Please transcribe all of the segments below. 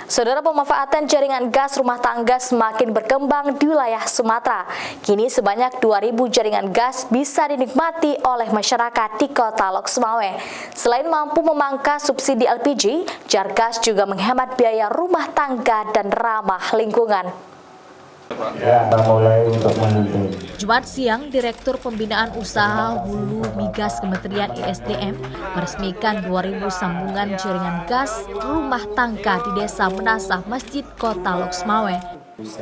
Saudara, pemanfaatan jaringan gas rumah tangga semakin berkembang di wilayah Sumatera. Kini sebanyak 2.000 jaringan gas bisa dinikmati oleh masyarakat di Kota Lok Sumawe. Selain mampu memangkas subsidi LPG, Jargas juga menghemat biaya rumah tangga dan ramah lingkungan. Jumat siang, Direktur Pembinaan Usaha Hulu Migas Kementerian ISDM meresmikan 2.000 sambungan jaringan gas rumah tangga di Desa Menasah Masjid Kota Lok Sumawe.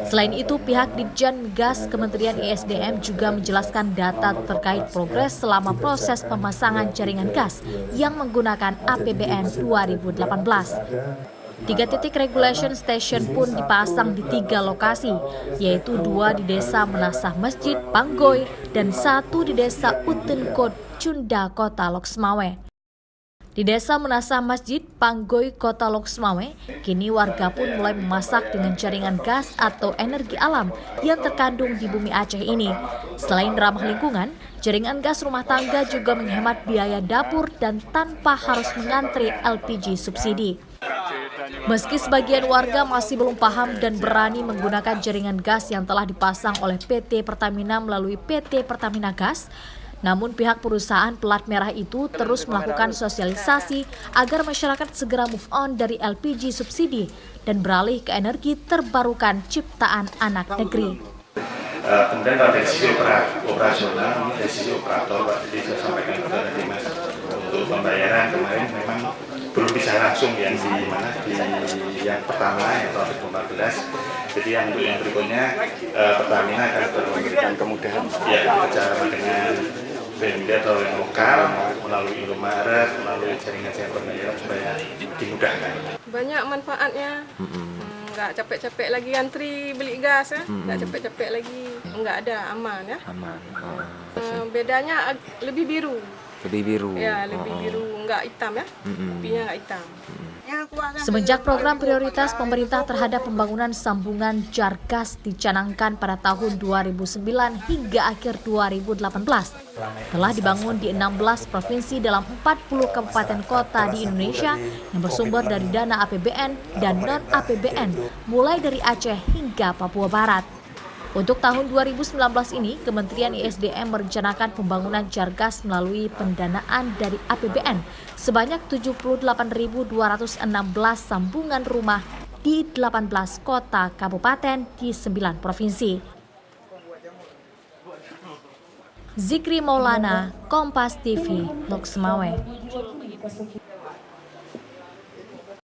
Selain itu, pihak Ditjen Migas Kementerian ISDM juga menjelaskan data terkait progres selama proses pemasangan jaringan gas yang menggunakan APBN 2018. 3 titik regulation station pun dipasang di 3 lokasi, yaitu 2 di Desa Menasah Masjid, Panggoy, dan 1 di Desa Utenkot, Cunda, Kota Lok Sumawe. Di Desa Menasah Masjid, Panggoy, Kota Lok Sumawe, kini warga pun mulai memasak dengan jaringan gas atau energi alam yang terkandung di bumi Aceh ini. Selain ramah lingkungan, jaringan gas rumah tangga juga menghemat biaya dapur dan tanpa harus mengantri LPG subsidi. Meski sebagian warga masih belum paham dan berani menggunakan jaringan gas yang telah dipasang oleh PT Pertamina melalui PT Pertamina Gas, namun pihak perusahaan pelat merah itu terus melakukan sosialisasi agar masyarakat segera move on dari LPG subsidi dan beralih ke energi terbarukan ciptaan anak negeri. Kemudian kalau dari sisi operasional, dari sisi operator, Pak, jadi saya sampaikan kepada Dimas untuk pembayaran kemarin memang belum bisa langsung yang di mana di yang pertama yang tahun 2014. Jadi yang berikutnya Pertamina akan memberikan kemudahan ya kerjasama dengan BND atau yang lokal melalui Indomaret, melalui jaringan pembayaran supaya dimudahkan. Banyak manfaatnya. Nggak capek-capek lagi antri beli gas ya, nggak capek-capek lagi, nggak ada, aman ya. Aman. Bedanya lebih biru. Lebih biru. Ya, lebih biru, nggak hitam ya. Pinya nggak hitam. Semenjak program prioritas pemerintah terhadap pembangunan sambungan Jargas dicanangkan pada tahun 2009 hingga akhir 2018, telah dibangun di 16 provinsi dalam 40 kabupaten kota di Indonesia yang bersumber dari dana APBN dan non-APBN, mulai dari Aceh hingga Papua Barat. Untuk tahun 2019 ini, Kementerian ISDM merencanakan pembangunan Jargas melalui pendanaan dari APBN sebanyak 78.216 sambungan rumah di 18 kota kabupaten di 9 provinsi. Zikri Maulana, Kompas TV, Lok Sumawe.